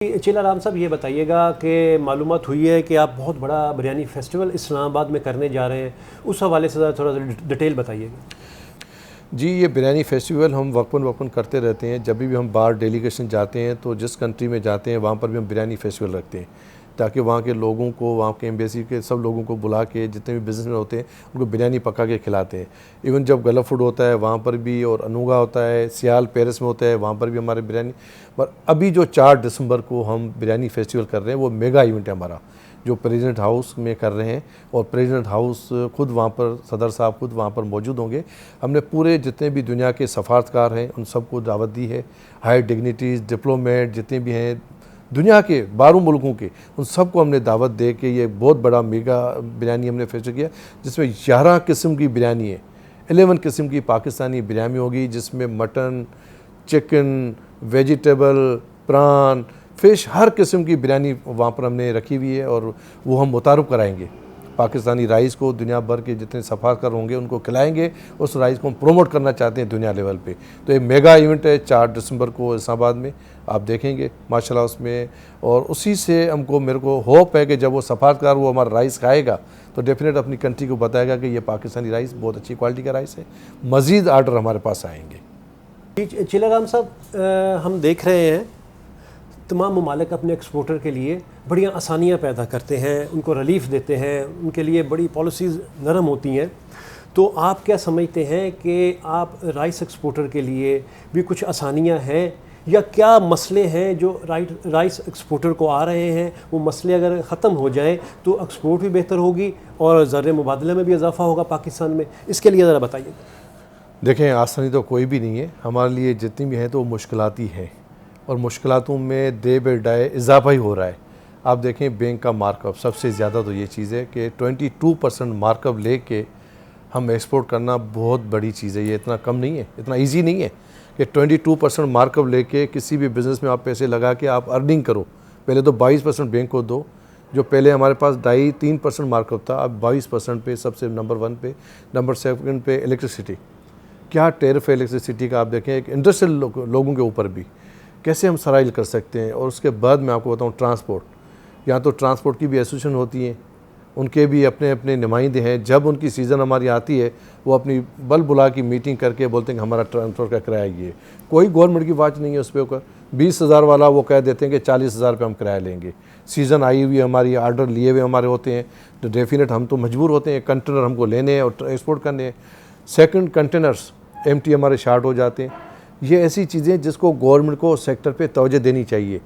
चिला राम साहब, ये बताइएगा कि मालूमात हुई है कि आप बहुत बड़ा बिरयानी फेस्टिवल इस्लामाबाद में करने जा रहे हैं, उस हवाले से थोड़ा सा डिटेल बताइएगा। जी, ये बिरयानी फेस्टिवल हम वक्फन करते रहते हैं। जब भी हम बाहर डेलीगेशन जाते हैं तो जिस कंट्री में जाते हैं वहाँ पर भी हम बिरयानी फेस्टिवल रखते हैं, ताकि वहाँ के लोगों को, वहाँ के एम्बेसी के सब लोगों को बुला के, जितने भी बिज़नेसमैन होते हैं उनको बिरयानी पका के खिलाते हैं। इवन जब गला फूड होता है वहाँ पर भी, और अनूगा होता है, सियाल पेरिस में होता है, वहाँ पर भी हमारे बिरयानी। पर अभी जो 4 दिसंबर को हम बिरयानी फेस्टिवल कर रहे हैं वो मेगा इवेंट है हमारा, जो प्रेसिडेंट हाउस में कर रहे हैं। और प्रेसिडेंट हाउस खुद वहाँ पर, सदर साहब खुद वहाँ पर मौजूद होंगे। हमने पूरे जितने भी दुनिया के सफारतकार हैं उन सबको दावत दी है। हाई डिग्निटीज़, डिप्लोमेट जितने भी हैं दुनिया के 12 मुल्कों के, उन सबको हमने दावत दे के ये बहुत बड़ा मेगा बिरयानी हमने फेस्टिवल किया, जिसमें 11 किस्म की बिरयानी है। 11 किस्म की पाकिस्तानी बिरयानी होगी, जिसमें मटन, चिकन, वेजिटेबल, प्रान, फ़िश, हर किस्म की बिरयानी वहाँ पर हमने रखी हुई है। और वो हम मुतारुफ कराएंगे पाकिस्तानी राइस को, दुनिया भर के जितने सफारतकार होंगे उनको खिलाएंगे। उस राइस को हम प्रोमोट करना चाहते हैं दुनिया लेवल पे। तो ये मेगा इवेंट है 4 दिसंबर को इस्लामाबाद में, आप देखेंगे माशाल्लाह उसमें। और उसी से हमको, मेरे को होप है कि जब वो सफारतकार वो हमारा राइस खाएगा तो डेफिनेट अपनी कंट्री को बताएगा कि ये पाकिस्तानी राइस बहुत अच्छी क्वालिटी का राइस है। मज़ीद आर्डर हमारे पास आएंगे। चिला राम साहब, हम देख रहे हैं तमाम ममालिक अपने एक्सपोर्टर के लिए बढ़िया आसानियाँ पैदा करते हैं, उनको रिलीफ देते हैं, उनके लिए बड़ी पॉलिसीज़ नरम होती हैं। तो आप क्या समझते हैं कि आप राइस एक्सपोर्टर के लिए भी कुछ आसानियाँ हैं, या क्या मसले हैं जो राइस एक्सपोर्टर को आ रहे हैं, वो मसले अगर ख़त्म हो जाएं तो एक्सपोर्ट भी बेहतर होगी और ज़र मुबादले में भी इजाफ़ा होगा पाकिस्तान में? इसके लिए ज़रा बताइए। देखें, आसानी तो कोई भी नहीं है हमारे लिए, जितनी भी हैं तो मुश्किलात ही हैं, और मुश्किलातों में डे बाय डे इजाफा ही हो रहा है। आप देखें बैंक का मार्कअप, सबसे ज़्यादा तो ये चीज़ है कि 22% मार्कअप लेके हम एक्सपोर्ट करना बहुत बड़ी चीज़ है। ये इतना कम नहीं है, इतना इजी नहीं है कि 22% मार्कअप लेके किसी भी बिज़नेस में आप पैसे लगा के आप अर्निंग करो। पहले तो 22% बैंक को दो, जो पहले हमारे पास 2.5-3% मार्कअप था, अब 22% पे सबसे नंबर 1 पे। नंबर 2 पे इलेक्ट्रिसिटी, क्या टेरिफ है इलेक्ट्रिसिटी का, आप देखें एक इंडस्ट्रियल लोगों के ऊपर भी कैसे हम सराइल कर सकते हैं। और उसके बाद मैं आपको बताऊं ट्रांसपोर्ट, यहाँ तो ट्रांसपोर्ट की भी एसोसिएशन होती है, उनके भी अपने अपने नुमाइंदे हैं। जब उनकी सीज़न हमारी आती है वो अपनी बल बुला की मीटिंग करके बोलते हैं कि हमारा ट्रांसपोर्ट का किराया ये, कोई गवर्नमेंट की वाच नहीं है उस पर ऊपर। 20,000 वाला वो कह देते हैं कि 40,000 पे हम किराया लेंगे। सीज़न आई हुई हमारी, आर्डर लिए हुए हमारे होते हैं, तो डेफिनेट हम तो मजबूर होते हैं, कंटेनर हमको लेने हैं और एक्सपोर्ट करने हैं। सेकंड, कंटेनर्स एम्प्टी हमारे शार्ट हो जाते हैं। ये ऐसी चीज़ें जिसको गवर्नमेंट को सेक्टर पे तवज्जो देनी चाहिए।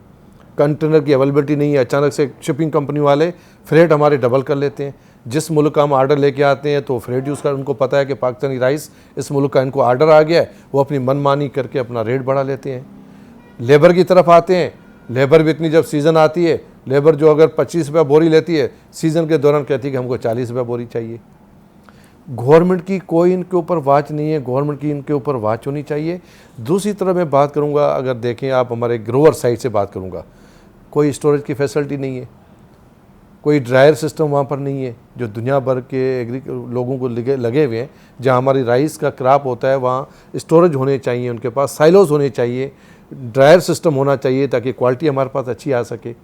कंटेनर की अवेलेबिलिटी नहीं है, अचानक से शिपिंग कंपनी वाले फ्रेट हमारे डबल कर लेते हैं। जिस मुल्क का हम आर्डर लेके आते हैं तो फ्रेट यूज़ कर, उनको पता है कि पाकिस्तानी राइस इस मुल्क का इनको आर्डर आ गया है, वो अपनी मनमानी करके अपना रेट बढ़ा लेते हैं। लेबर की तरफ आते हैं, लेबर भी इतनी, जब सीज़न आती है लेबर जो अगर 25 रुपये बोरी लेती है, सीज़न के दौरान कहती है कि हमको 40 रुपये बोरी चाहिए। गवर्नमेंट की कोई इनके ऊपर वाच नहीं है, गवर्नमेंट की इनके ऊपर वाच होनी चाहिए। दूसरी तरफ मैं बात करूंगा, अगर देखें आप हमारे ग्रोवर साइड से बात करूंगा, कोई स्टोरेज की फैसिलिटी नहीं है, कोई ड्रायर सिस्टम वहाँ पर नहीं है, जो दुनिया भर के लोगों को लगे हुए हैं। जहाँ हमारी राइस का क्रॉप होता है वहाँ स्टोरेज होने चाहिए, उनके पास साइलोज होने चाहिए, ड्रायर सिस्टम होना चाहिए ताकि क्वालिटी हमारे पास अच्छी आ सके।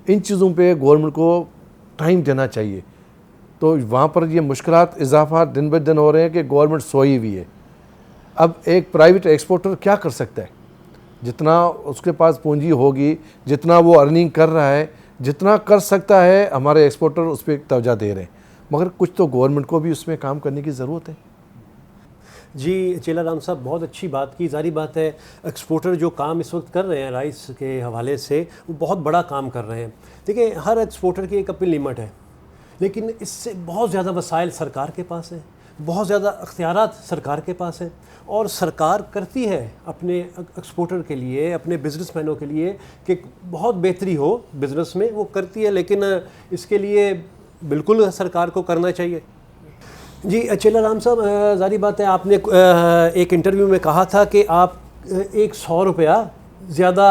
इन चीज़ों पर गवर्नमेंट को टाइम देना चाहिए। तो वहाँ पर ये मुश्किलात इजाफा दिन ब दिन हो रहे हैं कि गवर्नमेंट सोई हुई है। अब एक प्राइवेट एक्सपोर्टर क्या कर सकता है? जितना उसके पास पूंजी होगी, जितना वो अर्निंग कर रहा है, जितना कर सकता है, हमारे एक्सपोर्टर उस पर तवज्जो दे रहे हैं। मगर कुछ तो गवर्नमेंट को भी उसमें काम करने की ज़रूरत है। जी चिला राम साहब, बहुत अच्छी बात की। जारी बात है एक्सपोर्टर जो काम इस वक्त कर रहे हैं राइस के हवाले से, वो बहुत बड़ा काम कर रहे हैं। देखिए, हर एक्सपोर्टर की एक अपनी लिमिट है, लेकिन इससे बहुत ज़्यादा वसाइल सरकार के पास है, बहुत ज़्यादा अख्तियारात सरकार के पास है, और सरकार करती है अपने एक्सपोर्टर के लिए, अपने बिज़नेसमैनों के लिए कि बहुत बेहतरी हो बिज़नेस में, वो करती है। लेकिन इसके लिए बिल्कुल सरकार को करना चाहिए। जी चिला राम साहब, जारी बात है, आपने एक इंटरव्यू में कहा था कि आप एक 100 रुपया ज़्यादा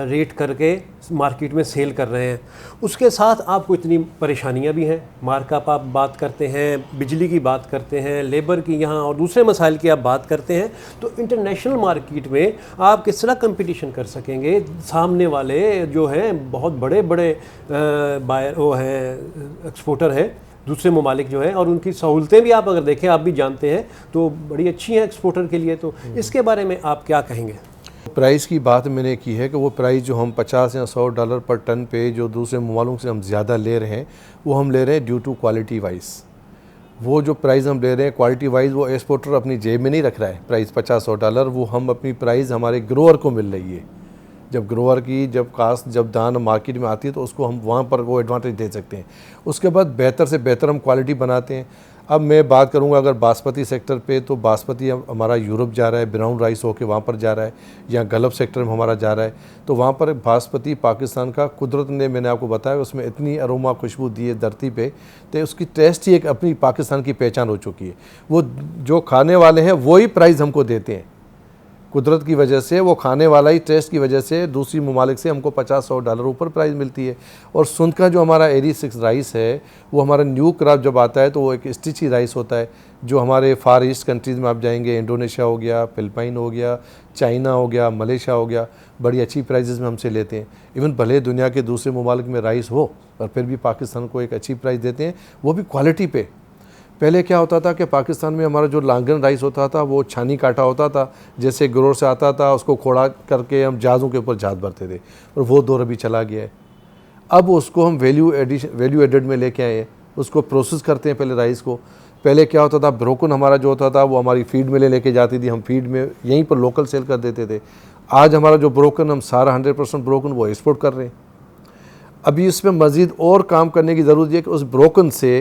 रेट करके मार्केट में सेल कर रहे हैं, उसके साथ आपको इतनी परेशानियां भी हैं। मार्कअप आप बात करते हैं, बिजली की बात करते हैं, लेबर की यहाँ और दूसरे मसाइल की आप बात करते हैं, तो इंटरनेशनल मार्केट में आप किस तरह कंपटीशन कर सकेंगे? सामने वाले जो हैं बहुत बड़े बड़े बायर वो हैं, एक्सपोर्टर हैं दूसरे ममालिक जो है, और उनकी सहूलतें भी आप अगर देखें, आप भी जानते हैं, तो बड़ी अच्छी हैं एक्सपोर्टर के लिए। तो इसके बारे में आप क्या कहेंगे? प्राइस की बात मैंने की है कि वो प्राइस जो हम 50 या $100 पर टन पे जो दूसरे ममालिक से हम ज़्यादा ले रहे हैं, वो हम ले रहे हैं ड्यू टू क्वालिटी वाइज। वो जो प्राइस हम ले रहे हैं क्वालिटी वाइज, वो एक्सपोर्टर अपनी जेब में नहीं रख रहा है प्राइस $50-100, वो हम अपनी प्राइस हमारे ग्रोअर को मिल रही है। जब ग्रोअर की जब दान मार्केट में आती है तो उसको हम वहाँ पर वो एडवांटेज दे सकते हैं। उसके बाद बेहतर से बेहतर हम क्वालिटी बनाते हैं। अब मैं बात करूँगा अगर बासमती सेक्टर पे, तो बासमती हमारा यूरोप जा रहा है, ब्राउन राइस होके वहाँ पर जा रहा है, या गल्फ सेक्टर में हमारा जा रहा है। तो वहाँ पर बासमती पाकिस्तान का कुदरत ने, मैंने आपको बताया, उसमें इतनी अरोमा खुशबू दी है धरती पे, तो उसकी टेस्ट ही एक अपनी पाकिस्तान की पहचान हो चुकी है। वो जो खाने वाले हैं वही प्राइस हमको देते हैं, कुदरत की वजह से, वो खाने वाला ही टेस्ट की वजह से दूसरी ममालिक से हमको $50-100 ऊपर प्राइस मिलती है। और सुन का जो हमारा 86 राइस है, वो हमारा न्यू क्रॉप जब आता है तो वो एक स्टिची राइस होता है, जो हमारे फार ईस्ट कंट्रीज़ में आप जाएंगे, इंडोनेशिया हो गया, फिलिपाइन हो गया, चाइना हो गया, मलेशिया हो गया, बड़ी अच्छी प्राइजेज़ में हमसे लेते हैं। इवन भले दुनिया के दूसरे ममालिक में राइस हो, पर फिर भी पाकिस्तान को एक अच्छी प्राइस देते हैं, वो भी क्वालिटी पे। पहले क्या होता था कि पाकिस्तान में हमारा जो लांगन राइस होता था वो छानी काटा होता था, जैसे ग्रोर से आता था, उसको खोड़ा करके हम जहाज़ों के ऊपर जहाज़ भरते थे, और वो दौर अभी चला गया है। अब उसको हम वैल्यू एडेड में लेके आए हैं, उसको प्रोसेस करते हैं पहले राइस को। पहले क्या होता था, ब्रोकन हमारा जो होता था वो हमारी फीड में लेके जाती थी, हम फीड में यहीं पर लोकल सेल कर देते थे। आज हमारा जो ब्रोकन, हम सारा 100% ब्रोकन वो एक्सपोर्ट कर रहे हैं। अभी इसमें मज़ीद और काम करने की ज़रूरत है कि उस ब्रोकन से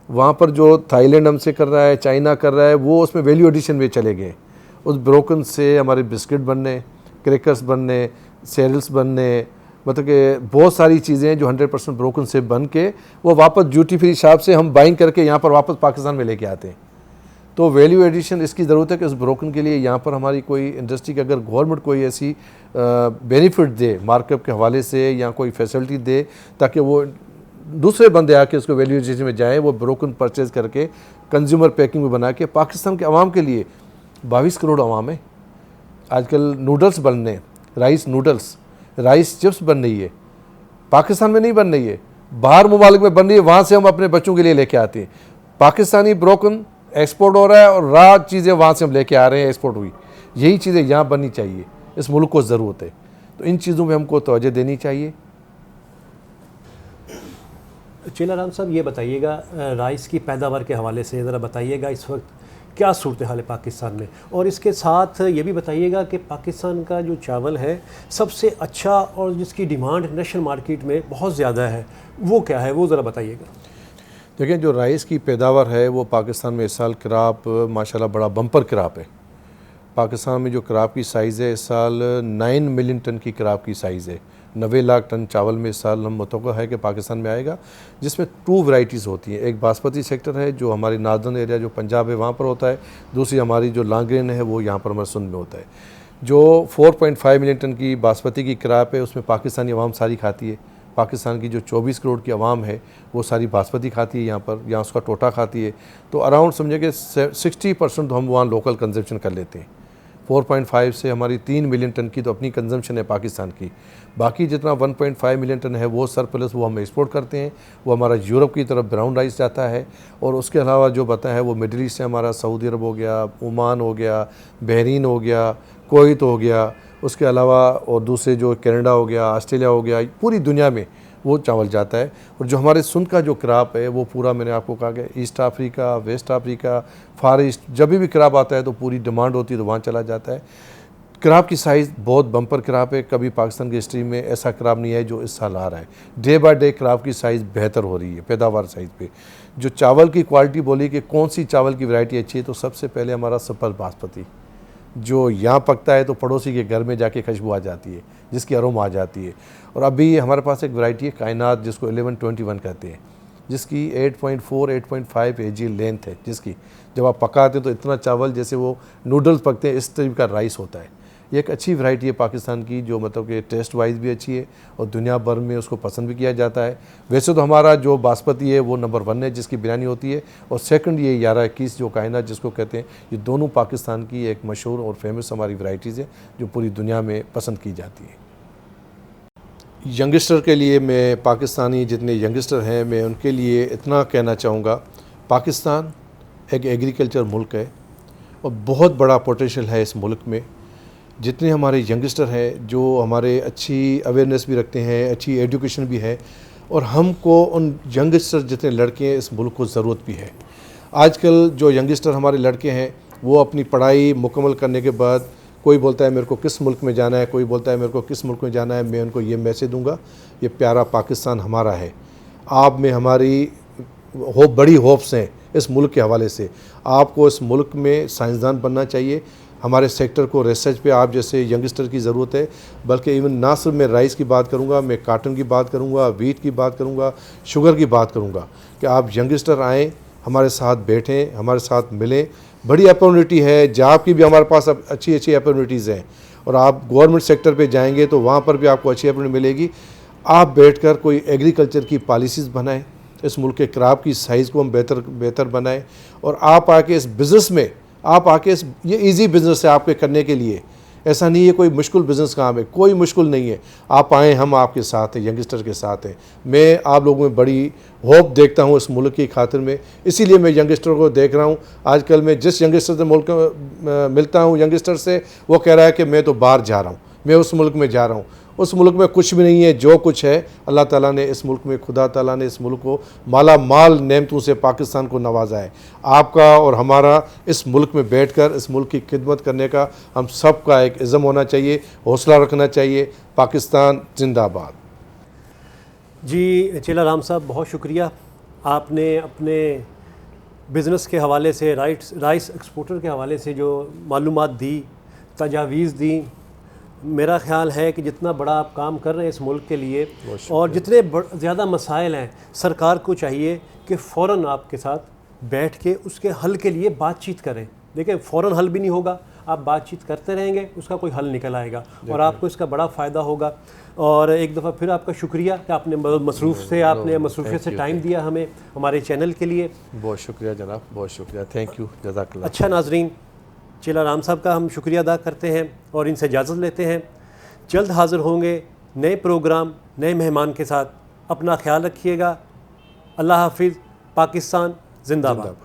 वहाँ पर जो थाईलैंड हमसे कर रहा है, चाइना कर रहा है, वो उसमें वैल्यू एडिशन में चले गए। उस ब्रोकन से हमारे बिस्किट बनने, क्रैकर्स बनने, सेरियल्स बनने, मतलब कि बहुत सारी चीज़ें हैं जो 100% ब्रोकन से बन के वो वापस ड्यूटी फ्री शॉप से हम बाइंग करके यहाँ पर वापस पाकिस्तान में लेके आते हैं। तो वैल्यू एडिशन इसकी ज़रूरत है कि उस ब्रोकन के लिए यहाँ पर हमारी कोई इंडस्ट्री की अगर गवर्नमेंट कोई ऐसी बेनिफिट दे मार्कअप के हवाले से, या कोई फैसिलिटी दे, ताकि वो दूसरे बंदे आके उसको वैल्यू एडिशन में जाएँ, वो ब्रोकन परचेज़ करके कंज्यूमर पैकिंग में बना के पाकिस्तान के आवाम के लिए, 22 करोड़ आवाम है। आजकल नूडल्स बन रहे हैं, राइस नूडल्स, राइस चिप्स बन रही है, पाकिस्तान में नहीं बन रही है, बाहर ममालिक में बन रही है, वहाँ से हम अपने बच्चों के लिए लेके आते हैं। पाकिस्तानी ब्रोकन एक्सपोर्ट हो रहा है और राह चीज़ें वहाँ से हम लेके आ रहे हैं, एक्सपोर्ट हुई। यही चीज़ें यहाँ बननी चाहिए, इस मुल्क को ज़रूरत है। तो इन चीज़ों में हमको तवज्जो देनी चाहिए। चेलाराम साहब, ये बताइएगा, राइस की पैदावार के हवाले से ज़रा बताइएगा इस वक्त क्या सूरत हाल है पाकिस्तान में, और इसके साथ ये भी बताइएगा कि पाकिस्तान का जो चावल है सबसे अच्छा और जिसकी डिमांड इंटरनेशनल मार्केट में बहुत ज़्यादा है, वो क्या है, वो ज़रा बताइएगा। देखिए, जो राइस की पैदावार है वो पाकिस्तान में इस साल क्रॉप माशाल्लाह बड़ा बम्पर क्रॉप है। पाकिस्तान में जो क्रॉप की साइज़ है इस साल 9 मिलियन टन की क्रॉप की साइज़ है। 90 लाख टन चावल में इस साल हम मुतवक्का है कि पाकिस्तान में आएगा, जिसमें 2 वैरायटीज़ होती हैं। एक बासमती सेक्टर है जो हमारी नार्दर्न एरिया जो पंजाब है वहाँ पर होता है, दूसरी हमारी जो लांगरेन है वो यहाँ पर हमारे सिंध में होता है। जो 4.5 मिलियन टन की बासमती की क्रॉप है उसमें पाकिस्तानी अवाम सारी खाती है। पाकिस्तान की जो 24 करोड़ की आवाम है वो सारी बासमती खाती है, यहाँ उसका टोटा खाती है। तो अराउंड समझे कि 60% हम वहाँ लोकल कंजम्पशन कर लेते हैं। 4.5 से हमारी 3 मिलियन टन की तो अपनी कंजम्पशन है पाकिस्तान की। बाकी जितना 1.5 मिलियन टन है वो सरप्लस वो हम एक्सपोर्ट करते हैं, वो हमारा यूरोप की तरफ ब्राउन राइस जाता है। और उसके अलावा जो बताया है वो मिडिल ईस्ट से हमारा सऊदी अरब हो गया, ओमान हो गया, बहरीन हो गया, कुवैत हो गया, उसके अलावा और दूसरे जो कनाडा हो गया, ऑस्ट्रेलिया हो गया, पूरी दुनिया में वो चावल जाता है। और जो हमारे सुन का जो क्रॉप है वो पूरा मैंने आपको कहा कि ईस्ट अफ्रीका, वेस्ट अफ्रीका, फार ईस्ट, जब भी क्रॉप आता है तो पूरी डिमांड होती है तो वहाँ चला जाता है। क्रॉप की साइज़ बहुत बम्पर क्रॉप है, कभी पाकिस्तान की हिस्ट्री में ऐसा क्रॉप नहीं है जो इस साल आ रहा है। डे बाय डे क्रॉप की साइज़ बेहतर हो रही है पैदावार साइज़ पे। जो चावल की क्वालिटी बोली कि कौन सी चावल की वैरायटी अच्छी है, तो सबसे पहले हमारा सुपर बासमती जो यहाँ पकता है तो पड़ोसी के घर में जाके खुशबू आ जाती है, जिसकी अरोमा आ जाती है। और अभी हमारे पास एक वैरायटी है कायनात जिसको 1121 कहते हैं, जिसकी 8.4-8.5 AG लेंथ है, जिसकी जब आप पकाते हैं तो इतना चावल जैसे वो नूडल्स पकते हैं इस टाइप का राइस होता है। ये एक अच्छी वैरायटी है पाकिस्तान की, जो मतलब कि टेस्ट वाइज भी अच्छी है और दुनिया भर में उसको पसंद भी किया जाता है। वैसे तो हमारा जो बासमती है वो नंबर 1 है जिसकी बिरयानी होती है, और सेकंड ये 11-21 जो कायनात जिसको कहते हैं, ये दोनों पाकिस्तान की एक मशहूर और फेमस हमारी वैरायटीज़ है जो पूरी दुनिया में पसंद की जाती है। यंगस्टर के लिए, मैं पाकिस्तानी जितने यंगस्टर हैं मैं उनके लिए इतना कहना चाहूँगा, पाकिस्तान एक एग्रीकल्चर मुल्क है और बहुत बड़ा पोटेंशियल है इस मुल्क में। जितने हमारे यंगस्टर हैं जो हमारे अच्छी अवेयरनेस भी रखते हैं, अच्छी एजुकेशन भी है, और हमको उन यंगस्टर जितने लड़के हैं इस मुल्क को ज़रूरत भी है। आजकल जो यंगस्टर हमारे लड़के हैं वो अपनी पढ़ाई मुकम्मल करने के बाद कोई बोलता है मेरे को किस मुल्क में जाना है, कोई बोलता है मेरे को किस मुल्क में जाना है। मैं उनको ये मैसेज दूंगा, ये प्यारा पाकिस्तान हमारा है। आप में हमारी बड़ी होप्स हैं इस मुल्क के हवाले से। आपको इस मुल्क में साइंसदान बनना चाहिए। हमारे सेक्टर को रिसर्च पे आप जैसे यंगस्टर की ज़रूरत है, बल्कि इवन ना सिर्फ मैं राइस की बात करूँगा, मैं काटन की बात करूँगा, वीट की बात करूँगा, शुगर की बात करूँगा कि आप यंगस्टर आएँ, हमारे साथ बैठें, हमारे साथ मिलें। बड़ी अपॉर्चुनिटी है, जॉब की भी हमारे पास अब अच्छी अच्छी अपॉर्चुनिटीज़ हैं, और आप गवर्नमेंट सेक्टर पे जाएंगे तो वहाँ पर भी आपको अच्छी अपॉर्चुनिटी मिलेगी। आप बैठकर कोई एग्रीकल्चर की पॉलिसीज़ बनाएं, इस मुल्क के क्रॉप की साइज़ को हम बेहतर बनाएं, और आप आके इस बिज़नेस में आप आके ये इजी बिज़नेस है आपके करने के लिए। ऐसा नहीं है कोई मुश्किल बिज़नेस काम है, कोई मुश्किल नहीं है। आप आएँ, हम आपके साथ हैं, यंगस्टर के साथ हैं। मैं आप लोगों में बड़ी होप देखता हूँ इस मुल्क की खातिर में, इसीलिए मैं यंगस्टर को देख रहा हूँ। आजकल मैं जिस यंगस्टर से मुल्क मिलता हूँ यंगस्टर से, वो कह रहा है कि मैं तो बाहर जा रहा हूँ, मैं उस मुल्क में जा रहा हूँ। उस मुल्क में कुछ भी नहीं है, जो कुछ है अल्लाह ताला ने इस मुल्क में, खुदा ताला ने इस मुल्क को माला माल नेमतों से पाकिस्तान को नवाजा है। आपका और हमारा इस मुल्क में बैठकर इस मुल्क की खिदमत करने का हम सब का एक इज़्म होना चाहिए, हौसला रखना चाहिए। पाकिस्तान जिंदाबाद। जी चेला राम साहब, बहुत शुक्रिया। आपने अपने बिज़नेस के हवाले से, राइस एक्सपोर्टर के हवाले से जो मालूमात दी, तजावीज़ दी, मेरा ख़्याल है कि जितना बड़ा आप काम कर रहे हैं इस मुल्क के लिए, और जितने ज़्यादा मसाइल हैं, सरकार को चाहिए कि फ़ौरन आपके साथ बैठ के उसके हल के लिए बातचीत करें। देखिए, फ़ौरन हल भी नहीं होगा, आप बातचीत करते रहेंगे, उसका कोई हल निकल आएगा और आपको इसका बड़ा फ़ायदा होगा। और एक दफ़ा फिर आपका शुक्रिया कि आपने मसरूफ़ियत से टाइम दिया हमें, हमारे चैनल के लिए। बहुत शुक्रिया जनाब, बहुत शुक्रिया, थैंक यू, जज़ाकल्लाह। अच्छा नाज़रीन, चेला राम साहब का हम शुक्रिया अदा करते हैं और इनसे इजाज़त लेते हैं। जल्द हाज़िर होंगे नए प्रोग्राम, नए मेहमान के साथ। अपना ख्याल रखिएगा। अल्लाह हाफिज़। पाकिस्तान जिंदाबाद।